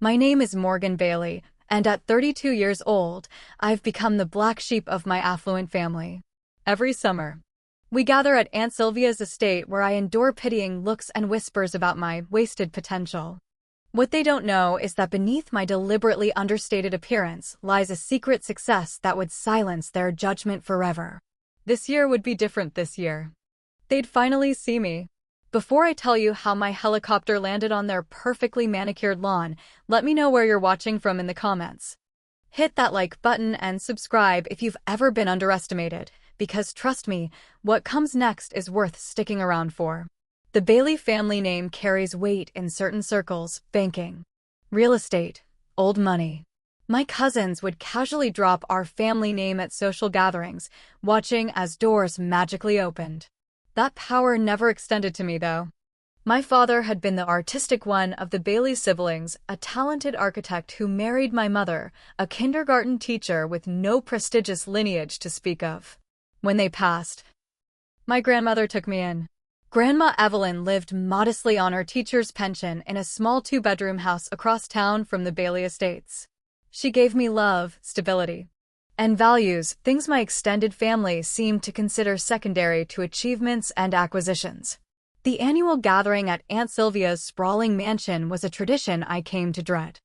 My name is Morgan Bailey, and at 32 years old, I've become the black sheep of my affluent family. Every summer, we gather at Aunt Sylvia's estate where I endure pitying looks and whispers about my wasted potential. What they don't know is that beneath my deliberately understated appearance lies a secret success that would silence their judgment forever. This year would be different this year. They'd finally see me. Before I tell you how my helicopter landed on their perfectly manicured lawn, let me know where you're watching from in the comments. Hit that like button and subscribe if you've ever been underestimated, because trust me, what comes next is worth sticking around for. The Bailey family name carries weight in certain circles: banking, real estate, old money. My cousins would casually drop our family name at social gatherings, watching as doors magically opened. That power never extended to me, though. My father had been the artistic one of the Bailey siblings, a talented architect who married my mother, a kindergarten teacher with no prestigious lineage to speak of. When they passed, my grandmother took me in. Grandma Evelyn lived modestly on her teacher's pension in a small two-bedroom house across town from the Bailey estates. She gave me love, stability, and values, things my extended family seemed to consider secondary to achievements and acquisitions. The annual gathering at Aunt Sylvia's sprawling mansion was a tradition I came to dread.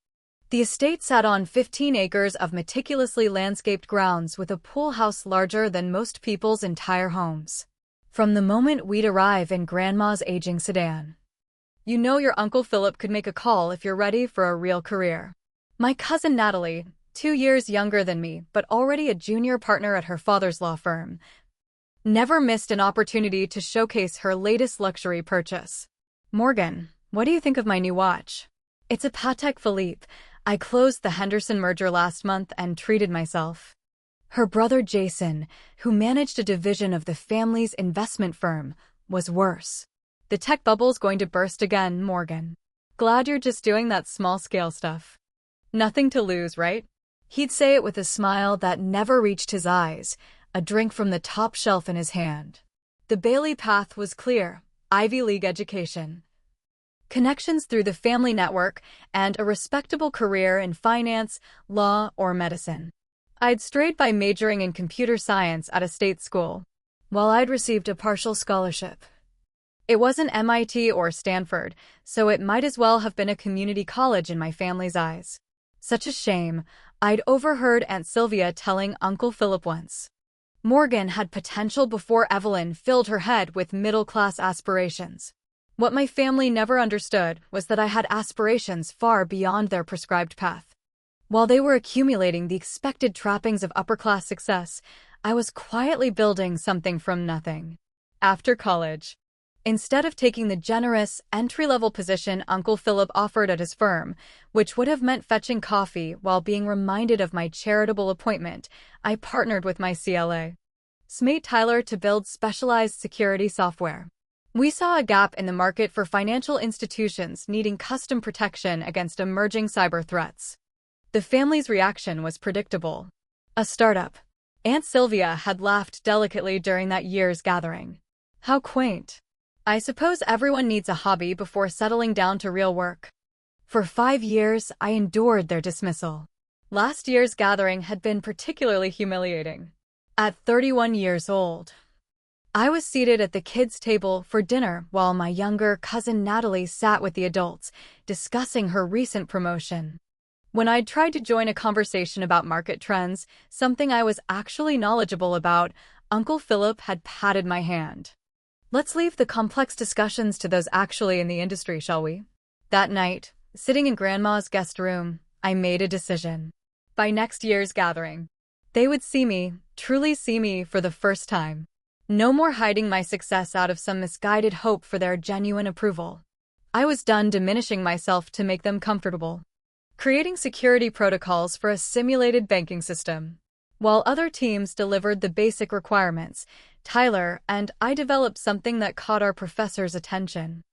The estate sat on 15 acres of meticulously landscaped grounds with a pool house larger than most people's entire homes. From the moment we'd arrive in Grandma's aging sedan, you know your Uncle Philip could make a call if you're ready for a real career. My cousin Natalie, 2 years younger than me but already a junior partner at her father's law firm, never missed an opportunity to showcase her latest luxury purchase. "Morgan, what do you think of my new watch?" "It's a Patek Philippe. I closed the Henderson merger last month and treated myself." Her brother Jason, who managed a division of the family's investment firm, was worse. "The tech bubble's going to burst again, Morgan. Glad you're just doing that small-scale stuff. Nothing to lose, right?" He'd say it with a smile that never reached his eyes, a drink from the top shelf in his hand. The Bailey path was clear: Ivy League education, connections through the family network, and a respectable career in finance, law, or medicine. I'd strayed by majoring in computer science at a state school, while I'd received a partial scholarship. It wasn't MIT or Stanford, so it might as well have been a community college in my family's eyes. Such a shame. I'd overheard Aunt Sylvia telling Uncle Philip once. Morgan had potential before Evelyn filled her head with middle-class aspirations. What my family never understood was that I had aspirations far beyond their prescribed path. While they were accumulating the expected trappings of upper-class success, I was quietly building something from nothing. After college, instead of taking the generous, entry-level position Uncle Philip offered at his firm, which would have meant fetching coffee while being reminded of my charitable appointment, I partnered with my CLA, Smate Tyler, to build specialized security software. We saw a gap in the market for financial institutions needing custom protection against emerging cyber threats. The family's reaction was predictable. A startup. Aunt Sylvia had laughed delicately during that year's gathering. How quaint. I suppose everyone needs a hobby before settling down to real work. For 5 years, I endured their dismissal. Last year's gathering had been particularly humiliating. At 31 years old, I was seated at the kids' table for dinner while my younger cousin Natalie sat with the adults, discussing her recent promotion. When I'd tried to join a conversation about market trends, something I was actually knowledgeable about, Uncle Philip had patted my hand. "Let's leave the complex discussions to those actually in the industry, shall we?" That night, sitting in Grandma's guest room, I made a decision. By next year's gathering, they would see me, truly see me for the first time. No more hiding my success out of some misguided hope for their genuine approval. I was done diminishing myself to make them comfortable, creating security protocols for a simulated banking system. While other teams delivered the basic requirements, Tyler and I developed something that caught our professor's attention.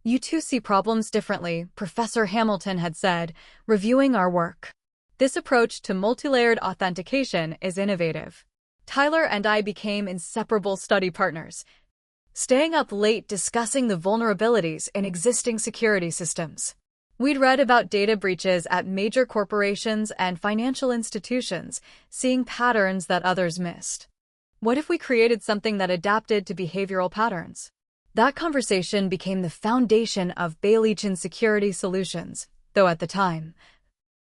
"You two see problems differently," Professor Hamilton had said, reviewing our work. "This approach to multilayered authentication is innovative." Tyler and I became inseparable study partners, staying up late discussing the vulnerabilities in existing security systems. We'd read about data breaches at major corporations and financial institutions, seeing patterns that others missed. What if we created something that adapted to behavioral patterns? That conversation became the foundation of Baileychin Security Solutions, though at the time,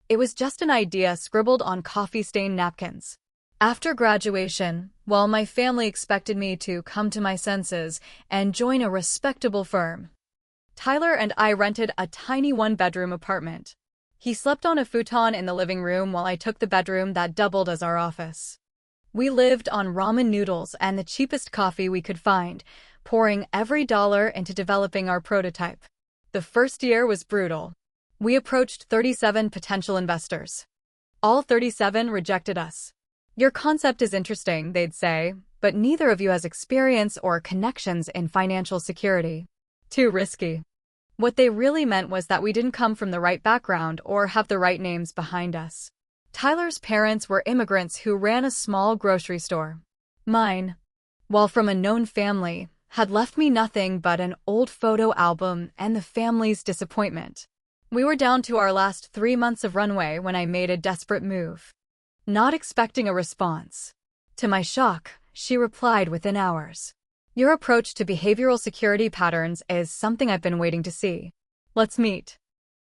it was just an idea scribbled on coffee-stained napkins. After graduation, while my family expected me to come to my senses and join a respectable firm, Tyler and I rented a tiny one-bedroom apartment. He slept on a futon in the living room while I took the bedroom that doubled as our office. We lived on ramen noodles and the cheapest coffee we could find, pouring every dollar into developing our prototype. The first year was brutal. We approached 37 potential investors. All 37 rejected us. "Your concept is interesting," they'd say, "but neither of you has experience or connections in financial security. Too risky." What they really meant was that we didn't come from the right background or have the right names behind us. Tyler's parents were immigrants who ran a small grocery store. Mine, while from a known family, had left me nothing but an old photo album and the family's disappointment. We were down to our last 3 months of runway when I made a desperate move. Not expecting a response. To my shock, she replied within hours. "Your approach to behavioral security patterns is something I've been waiting to see. Let's meet."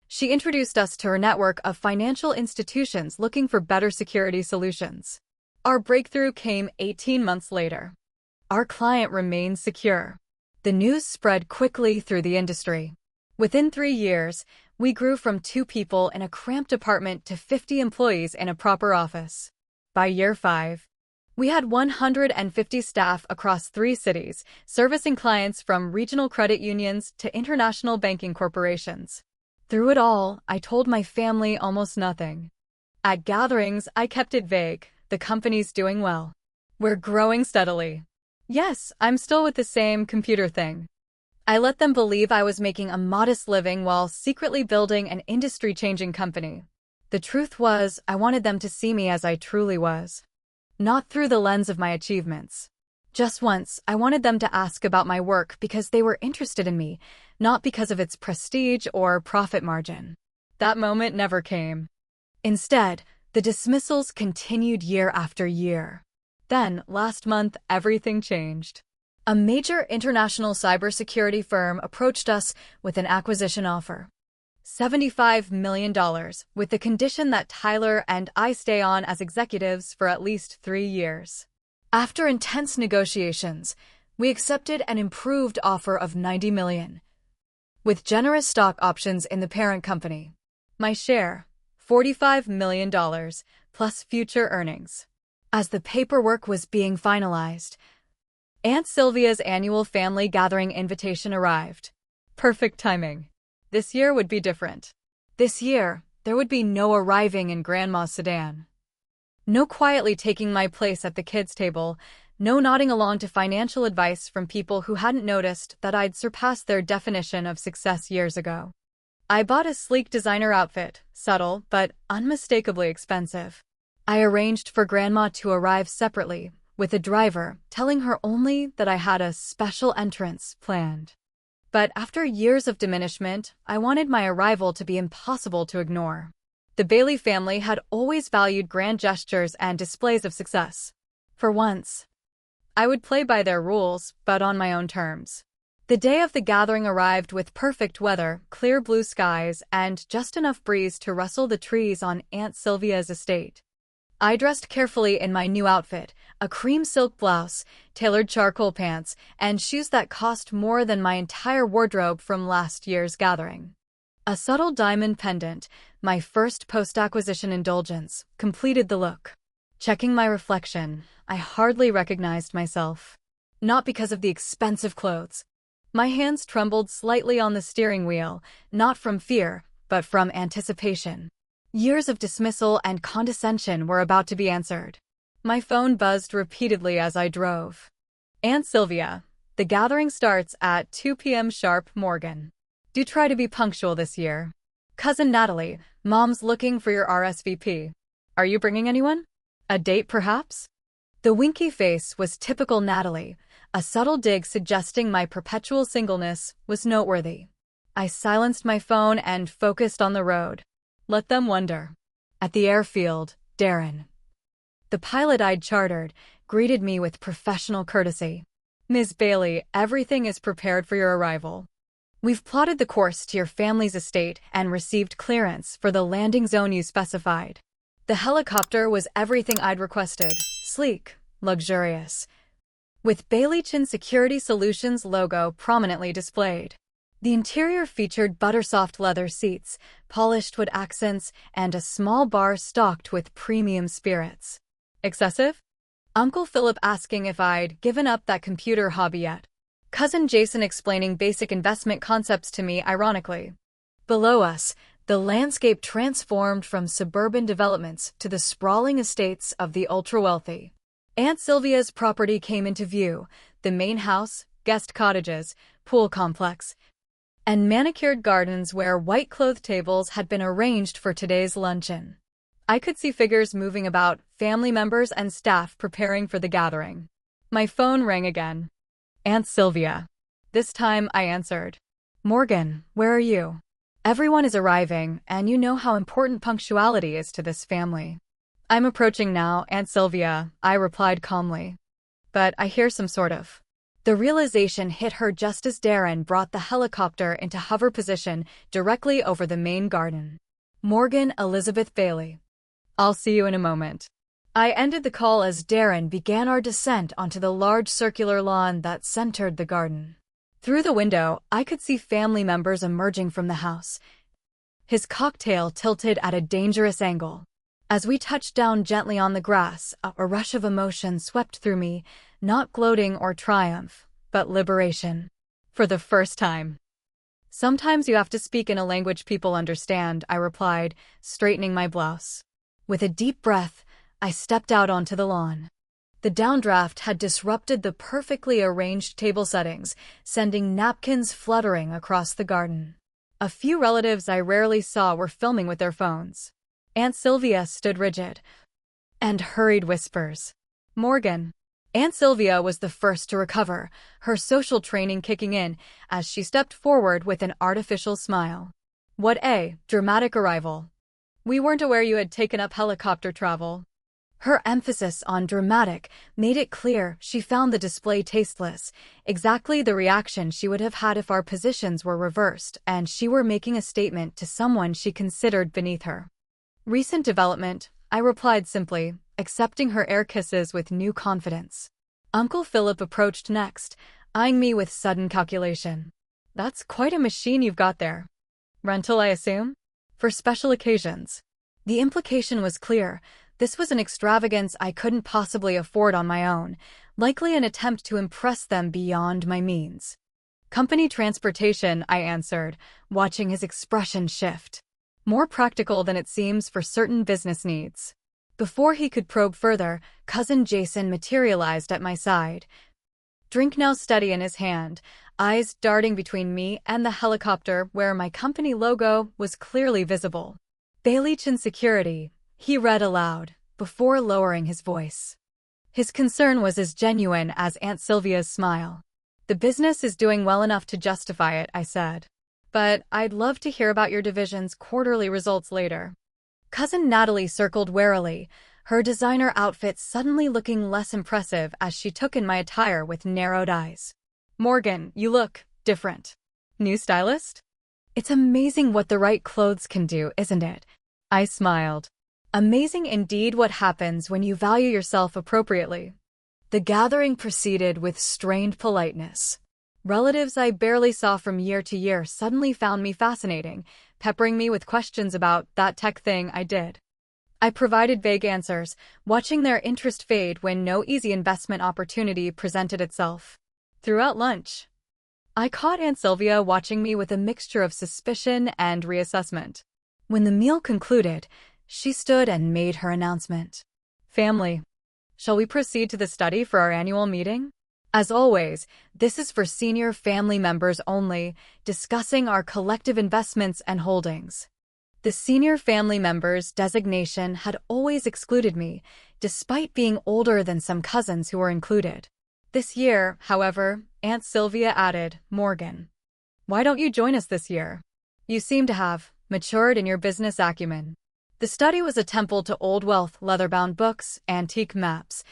She introduced us to her network of financial institutions looking for better security solutions. Our breakthrough came 18 months later. Our client remained secure. The news spread quickly through the industry. Within 3 years, we grew from 2 people in a cramped apartment to 50 employees in a proper office. By year 5, we had 150 staff across 3 cities, servicing clients from regional credit unions to international banking corporations. Through it all, I told my family almost nothing. At gatherings, I kept it vague. The company's doing well. We're growing steadily. Yes, I'm still with the same computer thing. I let them believe I was making a modest living while secretly building an industry-changing company. The truth was, I wanted them to see me as I truly was. Not through the lens of my achievements. Just once, I wanted them to ask about my work because they were interested in me, not because of its prestige or profit margin. That moment never came. Instead, the dismissals continued year after year. Then, last month, everything changed. A major international cybersecurity firm approached us with an acquisition offer. $75 million, with the condition that Tyler and I stay on as executives for at least 3 years. After intense negotiations, we accepted an improved offer of $90 million, with generous stock options in the parent company. My share, $45 million, plus future earnings. As the paperwork was being finalized, Aunt Sylvia's annual family gathering invitation arrived. Perfect timing. This year would be different. This year, there would be no arriving in Grandma's sedan. No quietly taking my place at the kids' table, no nodding along to financial advice from people who hadn't noticed that I'd surpassed their definition of success years ago. I bought a sleek designer outfit, subtle but unmistakably expensive. I arranged for Grandma to arrive separately, with a driver, telling her only that I had a special entrance planned. But after years of diminishment, I wanted my arrival to be impossible to ignore. The Bailey family had always valued grand gestures and displays of success. For once, I would play by their rules, but on my own terms. The day of the gathering arrived with perfect weather, clear blue skies, and just enough breeze to rustle the trees on Aunt Sylvia's estate. I dressed carefully in my new outfit, a cream silk blouse, tailored charcoal pants, and shoes that cost more than my entire wardrobe from last year's gathering. A subtle diamond pendant, my first post-acquisition indulgence, completed the look. Checking my reflection, I hardly recognized myself. Not because of the expensive clothes. My hands trembled slightly on the steering wheel, not from fear, but from anticipation. Years of dismissal and condescension were about to be answered. My phone buzzed repeatedly as I drove. Aunt Sylvia, the gathering starts at 2 p.m. sharp, Morgan. Do try to be punctual this year. Cousin Natalie, Mom's looking for your RSVP. Are you bringing anyone? A date, perhaps? The winky face was typical Natalie. A subtle dig suggesting my perpetual singleness was noteworthy. I silenced my phone and focused on the road. Let them wonder. At the airfield, Darren, the pilot I'd chartered, greeted me with professional courtesy. Ms. Bailey, everything is prepared for your arrival. We've plotted the course to your family's estate and received clearance for the landing zone you specified. The helicopter was everything I'd requested. Sleek, luxurious, with Bailey Chin Security Solutions logo prominently displayed. The interior featured buttersoft leather seats, polished wood accents, and a small bar stocked with premium spirits. Excessive? Uncle Philip asking if I'd given up that computer hobby yet. Cousin Jason explaining basic investment concepts to me ironically. Below us, the landscape transformed from suburban developments to the sprawling estates of the ultra-wealthy. Aunt Sylvia's property came into view, the main house, guest cottages, pool complex, and manicured gardens where white-clothed tables had been arranged for today's luncheon. I could see figures moving about, family members and staff preparing for the gathering. My phone rang again. Aunt Sylvia. This time I answered. Morgan, where are you? Everyone is arriving, and you know how important punctuality is to this family. I'm approaching now, Aunt Sylvia, I replied calmly. But I hear some sort of. The realization hit her just as Darren brought the helicopter into hover position directly over the main garden. Morgan Elizabeth Bailey. I'll see you in a moment. I ended the call as Darren began our descent onto the large circular lawn that centered the garden. Through the window, I could see family members emerging from the house, his cocktail tilted at a dangerous angle. As we touched down gently on the grass, a rush of emotion swept through me, not gloating or triumph, but liberation. For the first time. Sometimes you have to speak in a language people understand, I replied, straightening my blouse. With a deep breath, I stepped out onto the lawn. The downdraft had disrupted the perfectly arranged table settings, sending napkins fluttering across the garden. A few relatives I rarely saw were filming with their phones. Aunt Sylvia stood rigid, and hurried whispers. Morgan. Aunt Sylvia was the first to recover, her social training kicking in as she stepped forward with an artificial smile. What a dramatic arrival. We weren't aware you had taken up helicopter travel. Her emphasis on dramatic made it clear she found the display tasteless, exactly the reaction she would have had if our positions were reversed and she were making a statement to someone she considered beneath her. Recent development, I replied simply, accepting her air kisses with new confidence. Uncle Philip approached next, eyeing me with sudden calculation. That's quite a machine you've got there. Rental, I assume? For special occasions. The implication was clear. This was an extravagance I couldn't possibly afford on my own, likely an attempt to impress them beyond my means. Company transportation, I answered, watching his expression shift. More practical than it seems for certain business needs. Before he could probe further, Cousin Jason materialized at my side. Drink now steady in his hand, eyes darting between me and the helicopter where my company logo was clearly visible. Bailey Chin Security, he read aloud, before lowering his voice. His concern was as genuine as Aunt Sylvia's smile. The business is doing well enough to justify it, I said. But I'd love to hear about your division's quarterly results later. Cousin Natalie circled warily, her designer outfit suddenly looking less impressive as she took in my attire with narrowed eyes. Morgan, you look different. New stylist? It's amazing what the right clothes can do, isn't it? I smiled. Amazing indeed what happens when you value yourself appropriately. The gathering proceeded with strained politeness. Relatives I barely saw from year to year suddenly found me fascinating, peppering me with questions about that tech thing I did. I provided vague answers, watching their interest fade when no easy investment opportunity presented itself. Throughout lunch, I caught Aunt Sylvia watching me with a mixture of suspicion and reassessment. When the meal concluded, she stood and made her announcement. Family, shall we proceed to the study for our annual meeting? As always, this is for senior family members only, discussing our collective investments and holdings. The senior family members designation had always excluded me, despite being older than some cousins who were included. This year, however, Aunt Sylvia added, Morgan. Why don't you join us this year? You seem to have matured in your business acumen. The study was a temple to old wealth, leather-bound books, antique maps,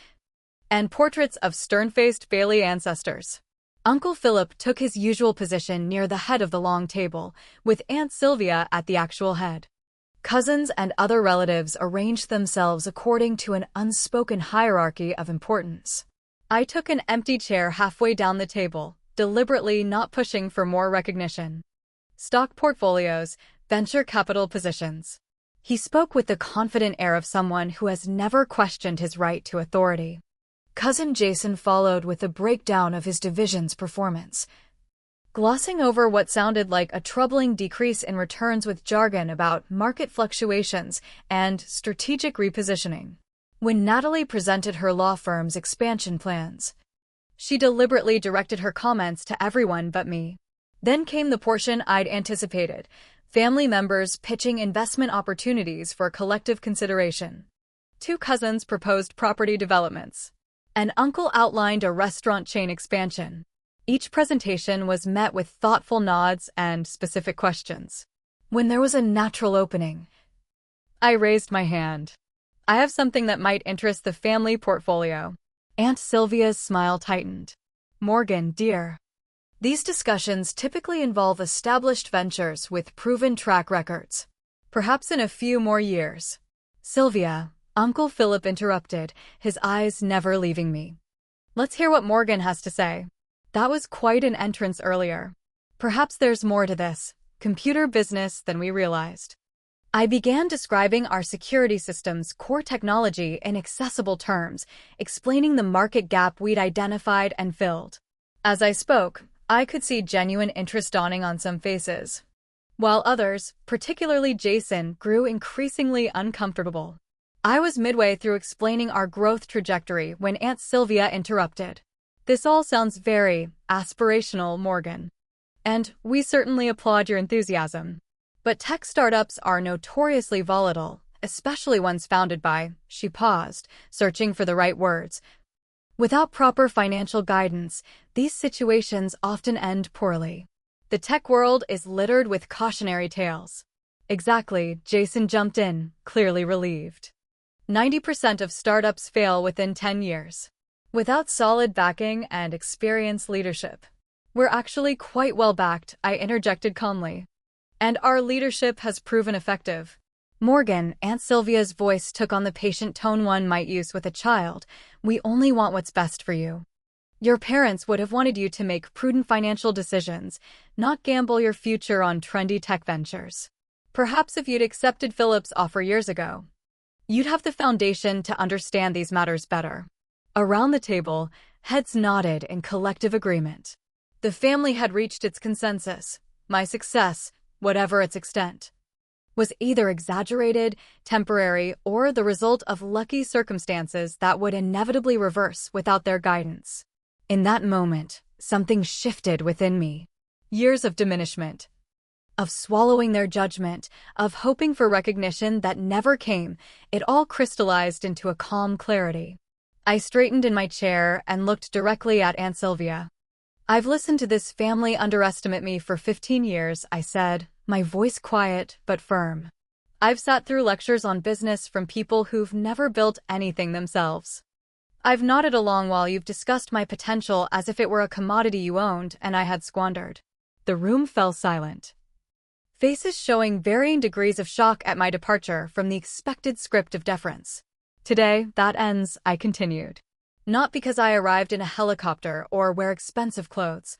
and portraits of stern-faced Bailey ancestors. Uncle Philip took his usual position near the head of the long table, with Aunt Sylvia at the actual head. Cousins and other relatives arranged themselves according to an unspoken hierarchy of importance. I took an empty chair halfway down the table, deliberately not pushing for more recognition. Stock portfolios, venture capital positions. He spoke with the confident air of someone who has never questioned his right to authority. Cousin Jason followed with a breakdown of his division's performance, glossing over what sounded like a troubling decrease in returns with jargon about market fluctuations and strategic repositioning. When Natalie presented her law firm's expansion plans, she deliberately directed her comments to everyone but me. Then came the portion I'd anticipated, family members pitching investment opportunities for collective consideration. 2 cousins proposed property developments. An uncle outlined a restaurant chain expansion. Each presentation was met with thoughtful nods and specific questions. When there was a natural opening, I raised my hand. I have something that might interest the family portfolio. Aunt Sylvia's smile tightened. Morgan, dear. These discussions typically involve established ventures with proven track records. Perhaps in a few more years. Sylvia, Uncle Philip interrupted, his eyes never leaving me. Let's hear what Morgan has to say. That was quite an entrance earlier. Perhaps there's more to this computer business than we realized. I began describing our security system's core technology in accessible terms, explaining the market gap we'd identified and filled. As I spoke, I could see genuine interest dawning on some faces, while others, particularly Jason, grew increasingly uncomfortable. I was midway through explaining our growth trajectory when Aunt Sylvia interrupted. This all sounds very aspirational, Morgan. And we certainly applaud your enthusiasm. But tech startups are notoriously volatile, especially ones founded by, she paused, searching for the right words. Without proper financial guidance, these situations often end poorly. The tech world is littered with cautionary tales. Exactly, Jason jumped in, clearly relieved. 90% of startups fail within 10 years. Without solid backing and experienced leadership. We're actually quite well backed, I interjected calmly. And our leadership has proven effective. Morgan, Aunt Sylvia's voice took on the patient tone one might use with a child. We only want what's best for you. Your parents would have wanted you to make prudent financial decisions, not gamble your future on trendy tech ventures. Perhaps if you'd accepted Philip's offer years ago, you'd have the foundation to understand these matters better. Around the table, heads nodded in collective agreement. The family had reached its consensus. My success, whatever its extent, was either exaggerated, temporary, or the result of lucky circumstances that would inevitably reverse without their guidance. In that moment, something shifted within me. Years of diminishment, of swallowing their judgment, of hoping for recognition that never came, it all crystallized into a calm clarity. I straightened in my chair and looked directly at Aunt Sylvia. I've listened to this family underestimate me for 15 years, I said, my voice quiet but firm. I've sat through lectures on business from people who've never built anything themselves. I've nodded along while you've discussed my potential as if it were a commodity you owned and I had squandered. The room fell silent. Faces showing varying degrees of shock at my departure from the expected script of deference. Today, that ends, I continued. Not because I arrived in a helicopter or wear expensive clothes,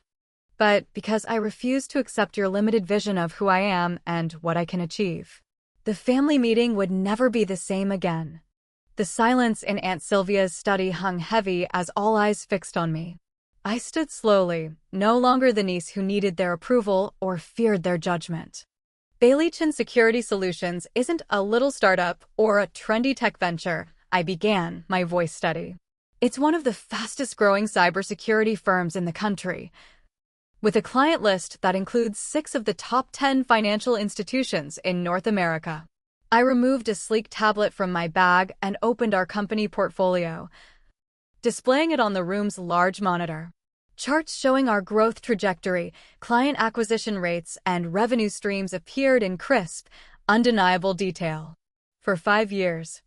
but because I refuse to accept your limited vision of who I am and what I can achieve. The family meeting would never be the same again. The silence in Aunt Sylvia's study hung heavy as all eyes fixed on me. I stood slowly, no longer the niece who needed their approval or feared their judgment. Baileychin Security Solutions isn't a little startup or a trendy tech venture, I began, my voice steady. It's one of the fastest-growing cybersecurity firms in the country, with a client list that includes 6 of the top 10 financial institutions in North America. I removed a sleek tablet from my bag and opened our company portfolio, displaying it on the room's large monitor. Charts showing our growth trajectory, client acquisition rates, and revenue streams appeared in crisp, undeniable detail. For 5 years,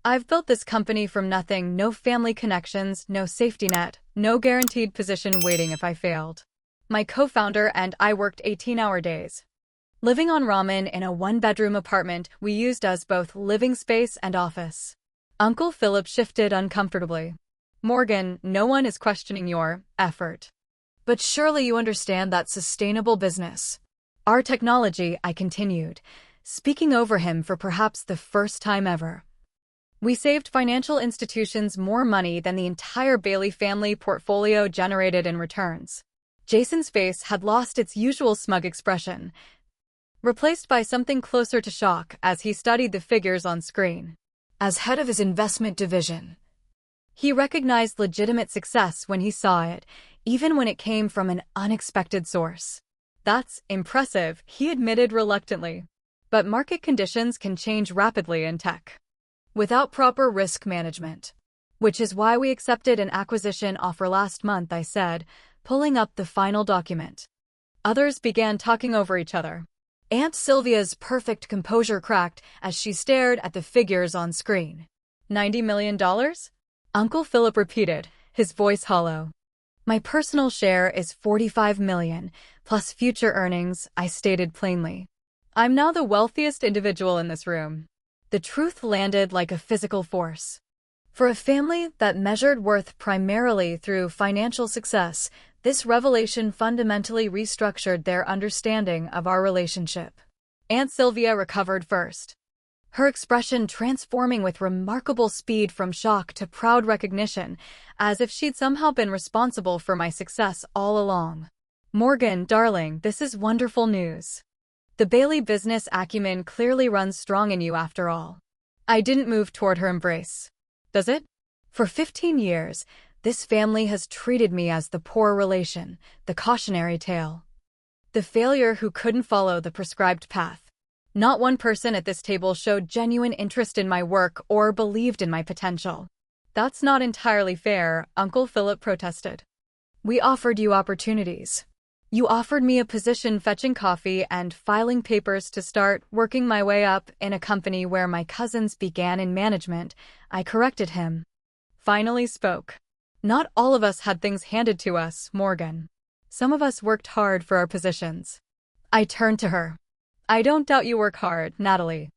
I've built this company from nothing, no family connections, no safety net, no guaranteed position waiting if I failed. My co-founder and I worked 18-hour days. Living on ramen in a one-bedroom apartment we used as both living space and office. Uncle Philip shifted uncomfortably. Morgan, no one is questioning your effort. But surely you understand that sustainable business. Our technology, I continued, speaking over him for perhaps the first time ever. We saved financial institutions more money than the entire Bailey family portfolio generated in returns. Jason's face had lost its usual smug expression, replaced by something closer to shock as he studied the figures on screen. As head of his investment division, he recognized legitimate success when he saw it, even when it came from an unexpected source. That's impressive, he admitted reluctantly. But market conditions can change rapidly in tech, without proper risk management. Which is why we accepted an acquisition offer last month, I said, pulling up the final document. Others began talking over each other. Aunt Sylvia's perfect composure cracked as she stared at the figures on screen. $90 million? Uncle Philip repeated, his voice hollow. My personal share is $45 million, plus future earnings, I stated plainly. I'm now the wealthiest individual in this room. The truth landed like a physical force. For a family that measured worth primarily through financial success, this revelation fundamentally restructured their understanding of our relationship. Aunt Sylvia recovered first, her expression transforming with remarkable speed from shock to proud recognition, as if she'd somehow been responsible for my success all along. Morgan, darling, this is wonderful news. The Bailey business acumen clearly runs strong in you after all. I didn't move toward her embrace. Does it? For 15 years, this family has treated me as the poor relation, the cautionary tale, the failure who couldn't follow the prescribed path. Not one person at this table showed genuine interest in my work or believed in my potential. That's not entirely fair, Uncle Philip protested. We offered you opportunities. You offered me a position fetching coffee and filing papers to start working my way up in a company where my cousins began in management. I corrected him. Finally spoke. Not all of us had things handed to us, Morgan. Some of us worked hard for our positions. I turned to her. I don't doubt you work hard, Natalie.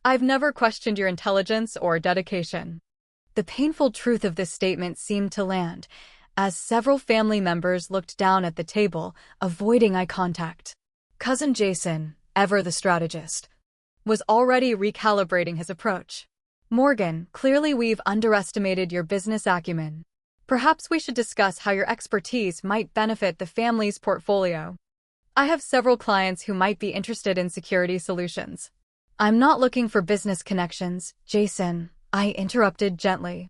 I've never questioned your intelligence or dedication. The painful truth of this statement seemed to land, as several family members looked down at the table, avoiding eye contact. Cousin Jason, ever the strategist, was already recalibrating his approach. Morgan, clearly we've underestimated your business acumen. Perhaps we should discuss how your expertise might benefit the family's portfolio. I have several clients who might be interested in security solutions. I'm not looking for business connections, Jason, I interrupted gently.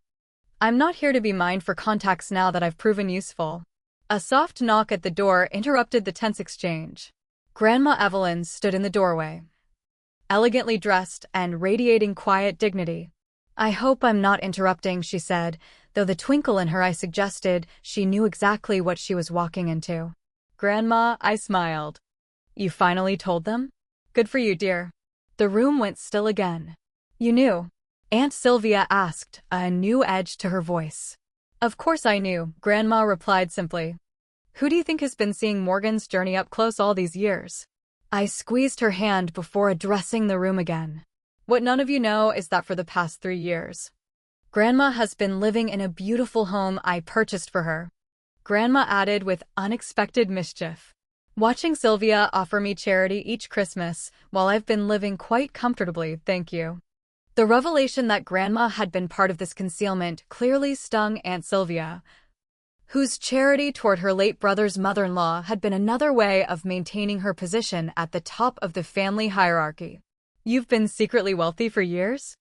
I'm not here to be mined for contacts now that I've proven useful. A soft knock at the door interrupted the tense exchange. Grandma Evelyn stood in the doorway, elegantly dressed and radiating quiet dignity. I hope I'm not interrupting, she said, though the twinkle in her eye suggested she knew exactly what she was walking into. Grandma, I smiled. You finally told them? Good for you, dear. The room went still again. You knew? Aunt Sylvia asked, a new edge to her voice. Of course I knew, Grandma replied simply. Who do you think has been seeing Morgan's journey up close all these years? I squeezed her hand before addressing the room again. What none of you know is that for the past 3 years, Grandma has been living in a beautiful home I purchased for her. Grandma added with unexpected mischief. Watching Sylvia offer me charity each Christmas, while I've been living quite comfortably, thank you. The revelation that Grandma had been part of this concealment clearly stung Aunt Sylvia, whose charity toward her late brother's mother-in-law had been another way of maintaining her position at the top of the family hierarchy. You've been secretly wealthy for years?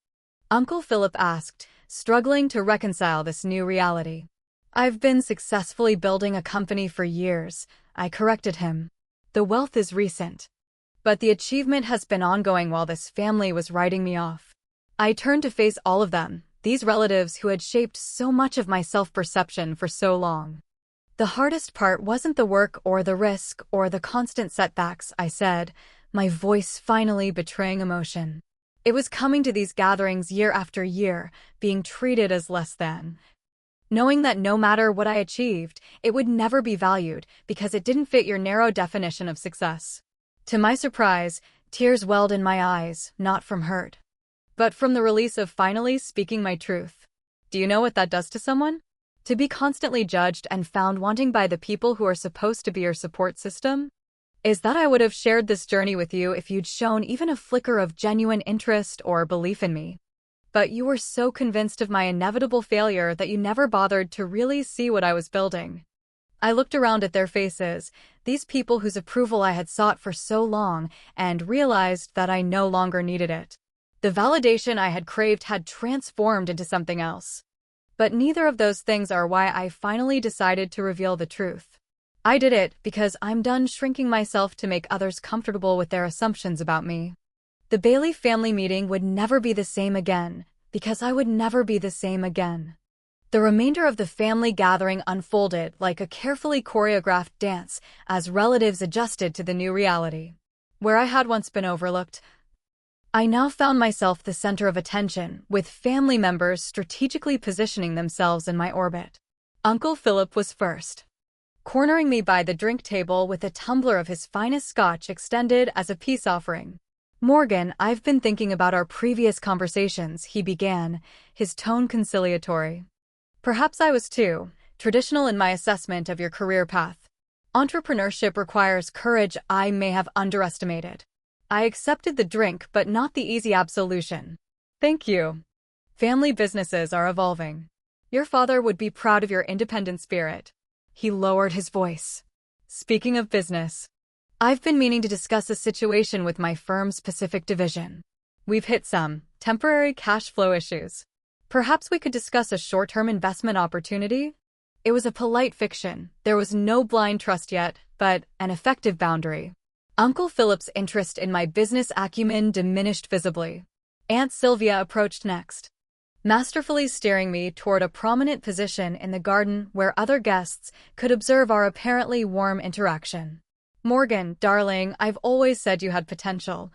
Uncle Philip asked, struggling to reconcile this new reality. I've been successfully building a company for years, I corrected him. The wealth is recent, but the achievement has been ongoing while this family was writing me off. I turned to face all of them, these relatives who had shaped so much of my self-perception for so long. The hardest part wasn't the work or the risk or the constant setbacks, I said, my voice finally betraying emotion. It was coming to these gatherings year after year, being treated as less than. Knowing that no matter what I achieved, it would never be valued because it didn't fit your narrow definition of success. To my surprise, tears welled in my eyes, not from hurt, but from the release of finally speaking my truth. Do you know what that does to someone? To be constantly judged and found wanting by the people who are supposed to be your support system? Is that I would have shared this journey with you if you'd shown even a flicker of genuine interest or belief in me. But you were so convinced of my inevitable failure that you never bothered to really see what I was building. I looked around at their faces, these people whose approval I had sought for so long, and realized that I no longer needed it. The validation I had craved had transformed into something else. But neither of those things are why I finally decided to reveal the truth. I did it because I'm done shrinking myself to make others comfortable with their assumptions about me. The Bailey family meeting would never be the same again, because I would never be the same again. The remainder of the family gathering unfolded like a carefully choreographed dance as relatives adjusted to the new reality. Where I had once been overlooked, I now found myself the center of attention, with family members strategically positioning themselves in my orbit. Uncle Philip was first, cornering me by the drink table with a tumbler of his finest scotch extended as a peace offering. Morgan, I've been thinking about our previous conversations, he began, his tone conciliatory. Perhaps I was too traditional in my assessment of your career path. Entrepreneurship requires courage I may have underestimated. I accepted the drink, but not the easy absolution. Thank you. Family businesses are evolving. Your father would be proud of your independent spirit. He lowered his voice. Speaking of business, I've been meaning to discuss a situation with my firm's Pacific division. We've hit some temporary cash flow issues. Perhaps we could discuss a short-term investment opportunity? It was a polite fiction. There was no blind trust yet, but an effective boundary. Uncle Philip's interest in my business acumen diminished visibly. Aunt Sylvia approached next, masterfully steering me toward a prominent position in the garden where other guests could observe our apparently warm interaction. Morgan, darling, I've always said you had potential,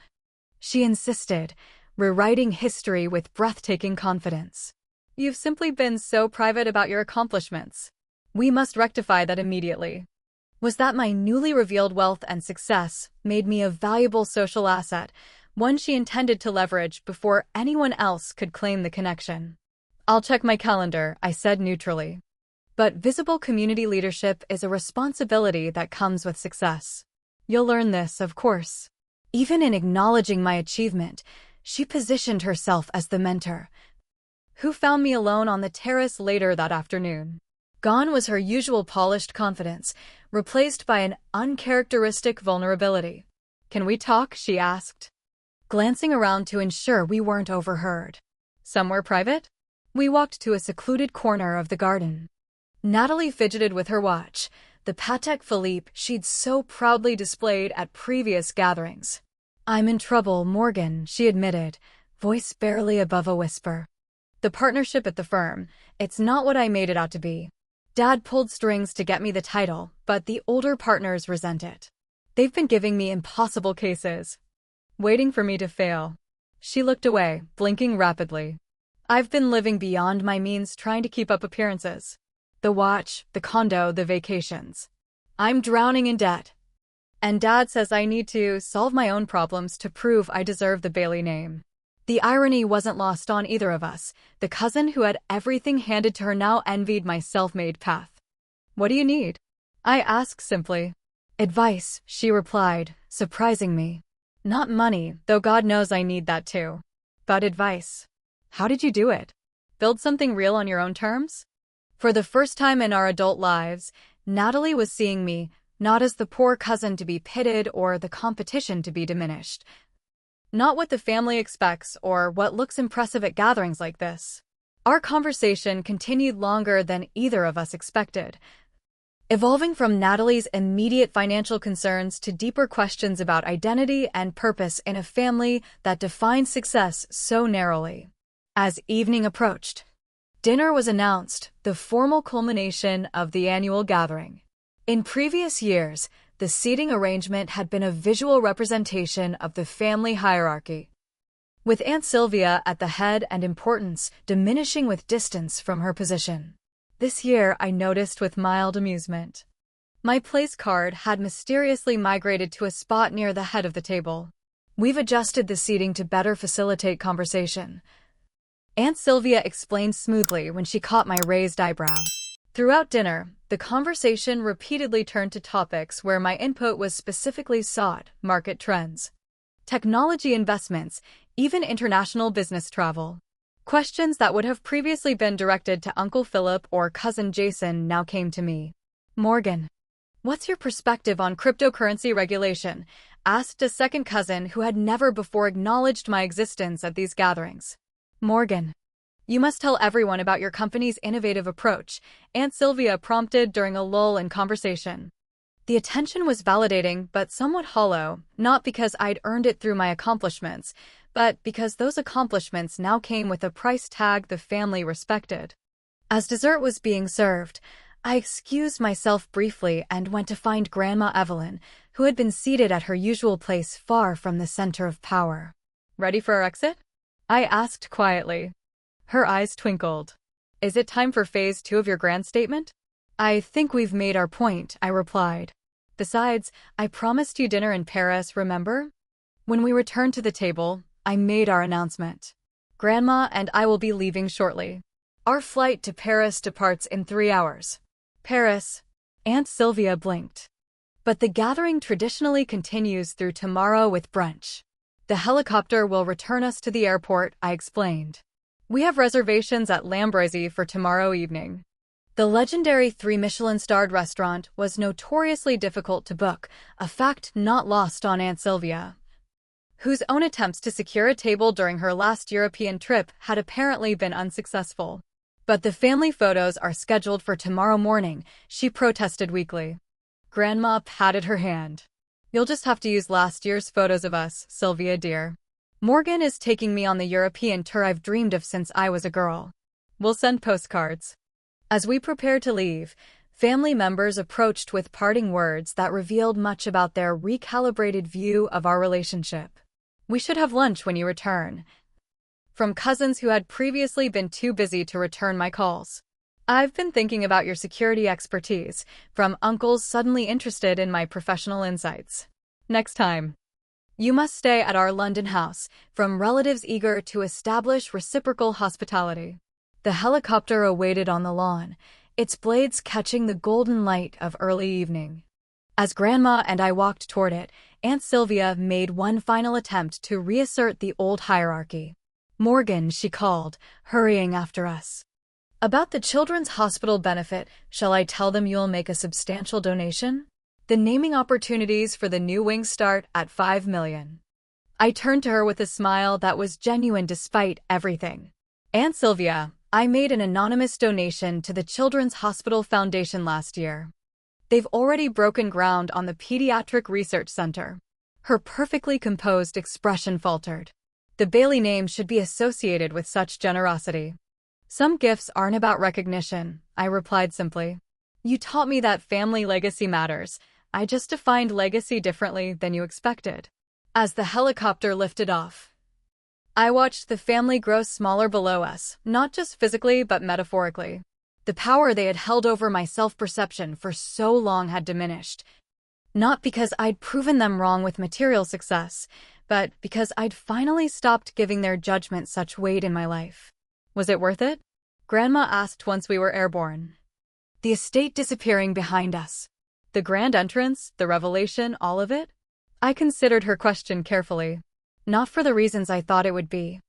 she insisted, rewriting history with breathtaking confidence. You've simply been so private about your accomplishments. We must rectify that immediately. Was that my newly revealed wealth and success made me a valuable social asset, one she intended to leverage before anyone else could claim the connection? I'll check my calendar, I said neutrally. But visible community leadership is a responsibility that comes with success. You'll learn this, of course. Even in acknowledging my achievement, she positioned herself as the mentor, who found me alone on the terrace later that afternoon. Gone was her usual polished confidence, replaced by an uncharacteristic vulnerability. Can we talk? She asked, glancing around to ensure we weren't overheard. Somewhere private? We walked to a secluded corner of the garden. Natalie fidgeted with her watch, the Patek Philippe she'd so proudly displayed at previous gatherings. I'm in trouble, Morgan, she admitted, voice barely above a whisper. The partnership at the firm, it's not what I made it out to be. Dad pulled strings to get me the title, but the older partners resent it. They've been giving me impossible cases, waiting for me to fail. She looked away, blinking rapidly. I've been living beyond my means trying to keep up appearances. The watch, the condo, the vacations. I'm drowning in debt. And Dad says I need to solve my own problems to prove I deserve the Bailey name. The irony wasn't lost on either of us. The cousin who had everything handed to her now envied my self-made path. What do you need? I asked simply. Advice, she replied, surprising me. Not money, though God knows I need that too. But advice. How did you do it? Build something real on your own terms? For the first time in our adult lives, Natalie was seeing me, not as the poor cousin to be pitted or the competition to be diminished. Not what the family expects or what looks impressive at gatherings like this. Our conversation continued longer than either of us expected, evolving from Natalie's immediate financial concerns to deeper questions about identity and purpose in a family that defines success so narrowly. As evening approached, Dinner was announced, the formal culmination of the annual gathering. In previous years, the seating arrangement had been a visual representation of the family hierarchy, with Aunt Sylvia at the head and importance diminishing with distance from her position. This year, I noticed with mild amusement. My place card had mysteriously migrated to a spot near the head of the table. We've adjusted the seating to better facilitate conversation, Aunt Sylvia explained smoothly when she caught my raised eyebrow. Throughout dinner, the conversation repeatedly turned to topics where my input was specifically sought: market trends, technology investments, even international business travel. Questions that would have previously been directed to Uncle Philip or Cousin Jason now came to me. "Morgan, what's your perspective on cryptocurrency regulation?" asked a second cousin who had never before acknowledged my existence at these gatherings. "Morgan, you must tell everyone about your company's innovative approach," Aunt Sylvia prompted during a lull in conversation. The attention was validating but somewhat hollow, not because I'd earned it through my accomplishments, but because those accomplishments now came with a price tag the family respected. As dessert was being served, I excused myself briefly and went to find Grandma Evelyn, who had been seated at her usual place far from the center of power. "Ready for our exit?" I asked quietly. Her eyes twinkled. "Is it time for phase 2 of your grand statement?" "I think we've made our point," I replied. "Besides, I promised you dinner in Paris, remember?" When we returned to the table, I made our announcement. "Grandma and I will be leaving shortly. Our flight to Paris departs in 3 hours. "Paris?" Aunt Sylvia blinked. "But the gathering traditionally continues through tomorrow with brunch. The helicopter will return us to the airport," I explained. "We have reservations at Lambresi for tomorrow evening." The legendary 3-Michelin-starred restaurant was notoriously difficult to book, a fact not lost on Aunt Sylvia, whose own attempts to secure a table during her last European trip had apparently been unsuccessful. "But the family photos are scheduled for tomorrow morning," she protested weakly. Grandma patted her hand. "You'll just have to use last year's photos of us, Sylvia dear. Morgan is taking me on the European tour I've dreamed of since I was a girl. We'll send postcards." As we prepared to leave, family members approached with parting words that revealed much about their recalibrated view of our relationship. "We should have lunch when you return," from cousins who had previously been too busy to return my calls. "I've been thinking about your security expertise," from uncles suddenly interested in my professional insights. "Next time, you must stay at our London house," from relatives eager to establish reciprocal hospitality. The helicopter awaited on the lawn, its blades catching the golden light of early evening. As Grandma and I walked toward it, Aunt Sylvia made one final attempt to reassert the old hierarchy. "Morgan," she called, hurrying after us. "About the children's hospital benefit, shall I tell them you'll make a substantial donation? The naming opportunities for the new wing start at $5 million. I turned to her with a smile that was genuine despite everything. "Aunt Sylvia, I made an anonymous donation to the Children's Hospital Foundation last year. They've already broken ground on the Pediatric Research Center." Her perfectly composed expression faltered. The Bailey name should be associated with such generosity. "Some gifts aren't about recognition," I replied simply. "You taught me that family legacy matters. I just defined legacy differently than you expected." As the helicopter lifted off, I watched the family grow smaller below us, not just physically but metaphorically. The power they had held over my self-perception for so long had diminished. Not because I'd proven them wrong with material success, but because I'd finally stopped giving their judgment such weight in my life. "Was it worth it?" Grandma asked once we were airborne. The estate disappearing behind us. The grand entrance, the revelation, all of it? I considered her question carefully. Not for the reasons I thought it would be.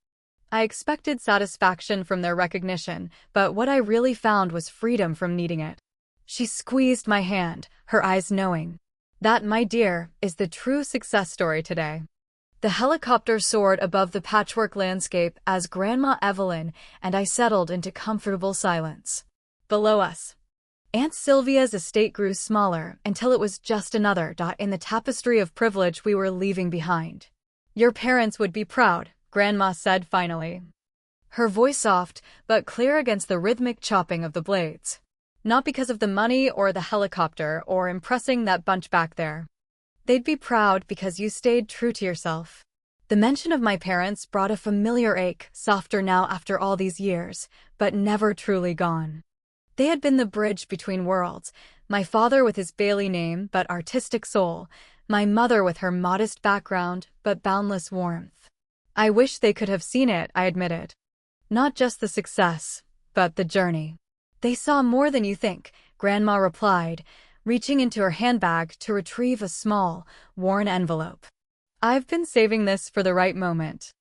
I expected satisfaction from their recognition, but what I really found was freedom from needing it. She squeezed my hand, her eyes knowing. "That, my dear, is the true success story today." The helicopter soared above the patchwork landscape as Grandma Evelyn and I settled into comfortable silence. Below us, Aunt Sylvia's estate grew smaller until it was just another dot in the tapestry of privilege we were leaving behind. "Your parents would be proud," Grandma said finally. her voice soft but clear against the rhythmic chopping of the blades. Not because of the money or the helicopter or impressing that bunch back there. They'd be proud because you stayed true to yourself. The mention of my parents brought a familiar ache, softer now after all these years, but never truly gone. They had been the bridge between worlds, my father with his Bailey name but artistic soul, my mother with her modest background but boundless warmth. I wish they could have seen it, I admitted. Not just the success, but the journey. They saw more than you think, Grandma replied, reaching into her handbag to retrieve a small, worn envelope. I've been saving this for the right moment.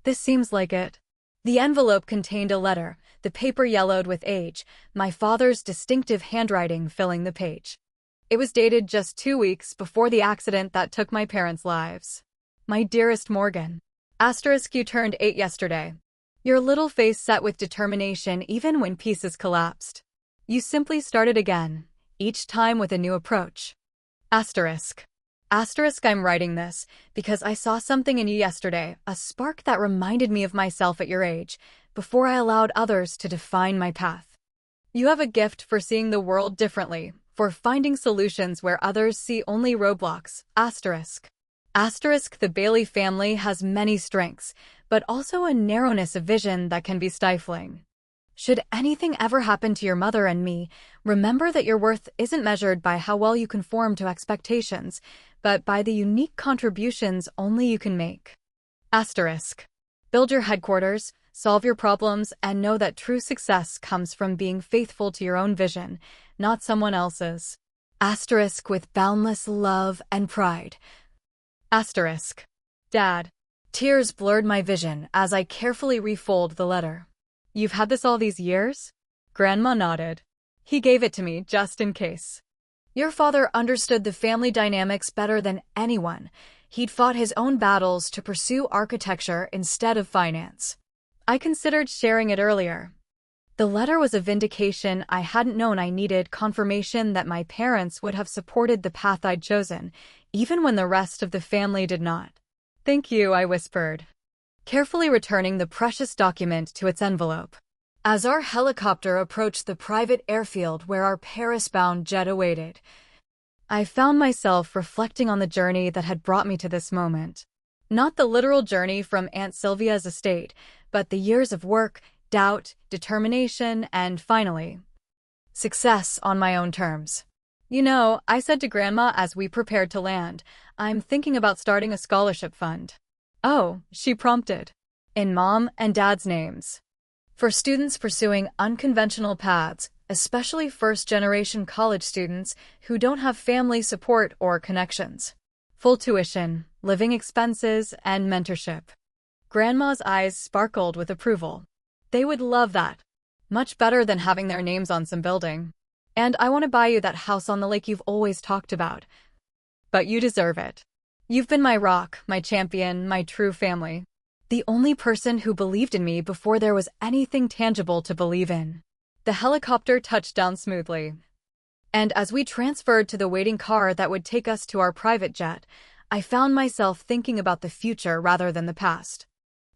This seems like it. The envelope contained a letter, the paper yellowed with age, my father's distinctive handwriting filling the page. It was dated just 2 weeks before the accident that took my parents' lives. My dearest Morgan. You turned 8 yesterday. Your little face set with determination even when pieces collapsed. You simply started again, each time with a new approach. I'm writing this because I saw something in you yesterday, a spark that reminded me of myself at your age, before I allowed others to define my path. You have a gift for seeing the world differently, for finding solutions where others see only roadblocks. The Bailey family has many strengths, but also a narrowness of vision that can be stifling. Should anything ever happen to your mother and me, remember that your worth isn't measured by how well you conform to expectations, but by the unique contributions only you can make. Build your headquarters, solve your problems, and know that true success comes from being faithful to your own vision, not someone else's. With boundless love and pride. Dad. Tears blurred my vision as I carefully refold the letter. You've had this all these years? Grandma nodded. He gave it to me just in case. Your father understood the family dynamics better than anyone. He'd fought his own battles to pursue architecture instead of finance. I considered sharing it earlier. The letter was a vindication I hadn't known I needed, confirmation that my parents would have supported the path I'd chosen, even when the rest of the family did not. Thank you, I whispered, carefully returning the precious document to its envelope. As our helicopter approached the private airfield where our Paris-bound jet awaited, I found myself reflecting on the journey that had brought me to this moment. Not the literal journey from Aunt Sylvia's estate, but the years of work, doubt, determination, and finally, success on my own terms. You know, I said to Grandma as we prepared to land, I'm thinking about starting a scholarship fund. Oh, she prompted. In Mom and Dad's names. For students pursuing unconventional paths, especially first-generation college students who don't have family support or connections. Full tuition, living expenses, and mentorship. Grandma's eyes sparkled with approval. They would love that. Much better than having their names on some building. And I want to buy you that house on the lake you've always talked about. But you deserve it. You've been my rock, my champion, my true family. The only person who believed in me before there was anything tangible to believe in. The helicopter touched down smoothly. And as we transferred to the waiting car that would take us to our private jet, I found myself thinking about the future rather than the past.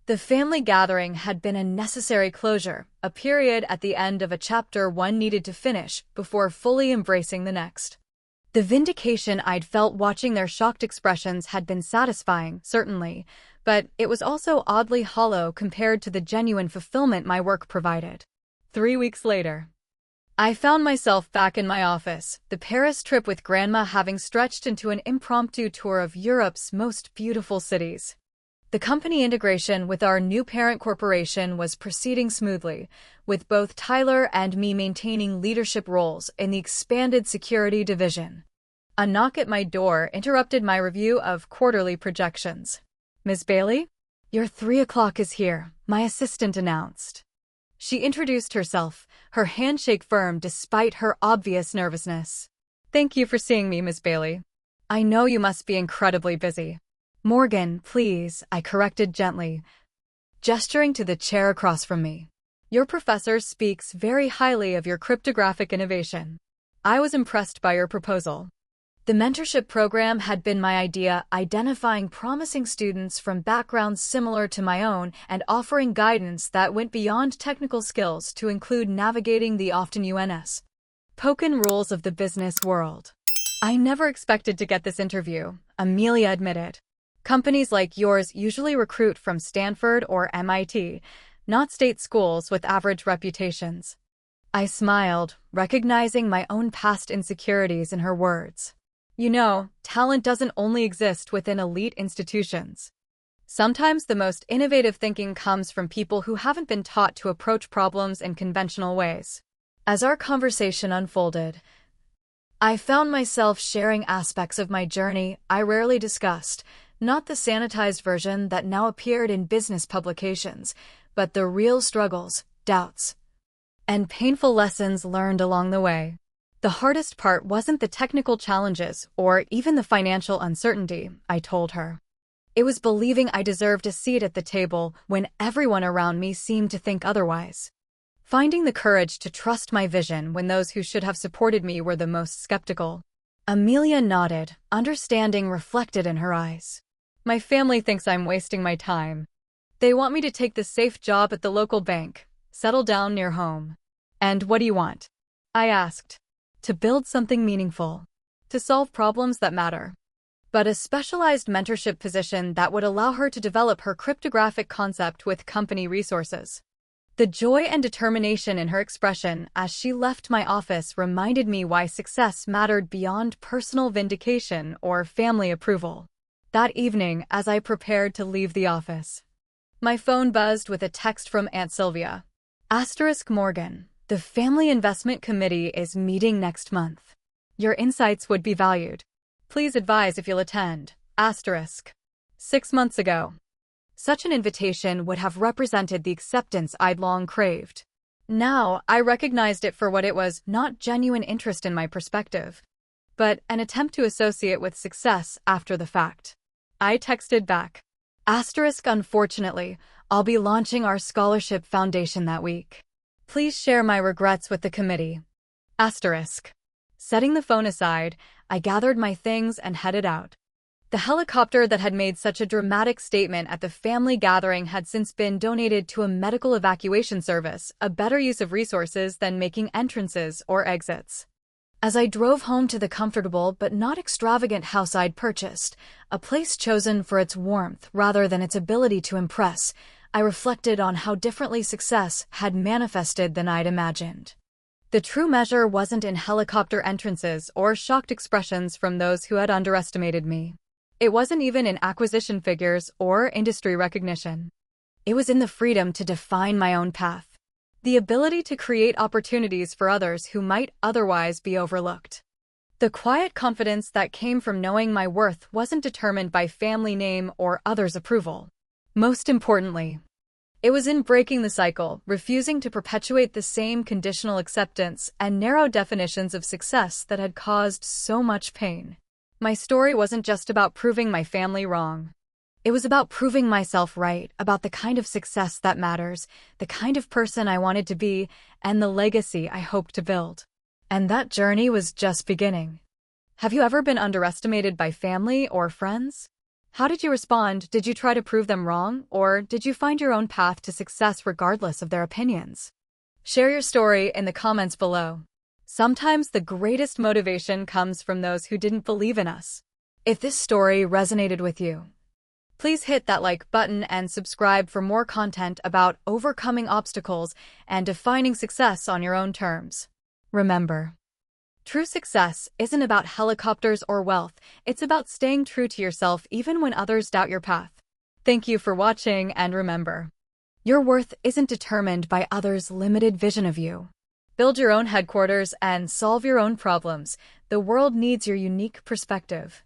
The family gathering had been a necessary closure, a period at the end of a chapter one needed to finish before fully embracing the next. The vindication I'd felt watching their shocked expressions had been satisfying, certainly, but it was also oddly hollow compared to the genuine fulfillment my work provided. 3 weeks later, I found myself back in my office, the Paris trip with Grandma having stretched into an impromptu tour of Europe's most beautiful cities. The company integration with our new parent corporation was proceeding smoothly, with both Tyler and me maintaining leadership roles in the expanded security division. A knock at my door interrupted my review of quarterly projections. Ms. Bailey? Your 3 o'clock is here, my assistant announced. She introduced herself, her handshake firm despite her obvious nervousness. Thank you for seeing me, Ms. Bailey. I know you must be incredibly busy. Morgan, please, I corrected gently, gesturing to the chair across from me. Your professor speaks very highly of your cryptographic innovation. I was impressed by your proposal. The mentorship program had been my idea, identifying promising students from backgrounds similar to my own and offering guidance that went beyond technical skills to include navigating the often unspoken rules of the business world. I never expected to get this interview, Amelia admitted. Companies like yours usually recruit from Stanford or MIT, not state schools with average reputations. I smiled, recognizing my own past insecurities in her words. You know, talent doesn't only exist within elite institutions. Sometimes the most innovative thinking comes from people who haven't been taught to approach problems in conventional ways. As our conversation unfolded, I found myself sharing aspects of my journey I rarely discussed, not the sanitized version that now appeared in business publications, but the real struggles, doubts, and painful lessons learned along the way. The hardest part wasn't the technical challenges or even the financial uncertainty, I told her. It was believing I deserved a seat at the table when everyone around me seemed to think otherwise. Finding the courage to trust my vision when those who should have supported me were the most skeptical. Amelia nodded, understanding reflected in her eyes. My family thinks I'm wasting my time. They want me to take the safe job at the local bank, settle down near home. And what do you want? I asked. To build something meaningful. To solve problems that matter. But a specialized mentorship position that would allow her to develop her cryptographic concept with company resources. The joy and determination in her expression as she left my office reminded me why success mattered beyond personal vindication or family approval. That evening, as I prepared to leave the office, my phone buzzed with a text from Aunt Sylvia. Morgan, the Family Investment Committee is meeting next month. Your insights would be valued. Please advise if you'll attend. 6 months ago. Such an invitation would have represented the acceptance I'd long craved. Now, I recognized it for what it was, not genuine interest in my perspective, but an attempt to associate with success after the fact. I texted back. Unfortunately, I'll be launching our scholarship foundation that week. Please share my regrets with the committee. Setting the phone aside, I gathered my things and headed out. The helicopter that had made such a dramatic statement at the family gathering had since been donated to a medical evacuation service, a better use of resources than making entrances or exits. As I drove home to the comfortable but not extravagant house I'd purchased, a place chosen for its warmth rather than its ability to impress, I reflected on how differently success had manifested than I'd imagined. The true measure wasn't in helicopter entrances or shocked expressions from those who had underestimated me. It wasn't even in acquisition figures or industry recognition. It was in the freedom to define my own path. The ability to create opportunities for others who might otherwise be overlooked. The quiet confidence that came from knowing my worth wasn't determined by family name or others' approval. Most importantly, it was in breaking the cycle, refusing to perpetuate the same conditional acceptance and narrow definitions of success that had caused so much pain. My story wasn't just about proving my family wrong. It was about proving myself right, about the kind of success that matters, the kind of person I wanted to be, and the legacy I hoped to build. And that journey was just beginning. Have you ever been underestimated by family or friends? How did you respond? Did you try to prove them wrong, or did you find your own path to success regardless of their opinions? Share your story in the comments below. Sometimes the greatest motivation comes from those who didn't believe in us. If this story resonated with you, please hit that like button and subscribe for more content about overcoming obstacles and defining success on your own terms. Remember, true success isn't about helicopters or wealth, it's about staying true to yourself even when others doubt your path. Thank you for watching, and remember, your worth isn't determined by others' limited vision of you. Build your own headquarters and solve your own problems. The world needs your unique perspective.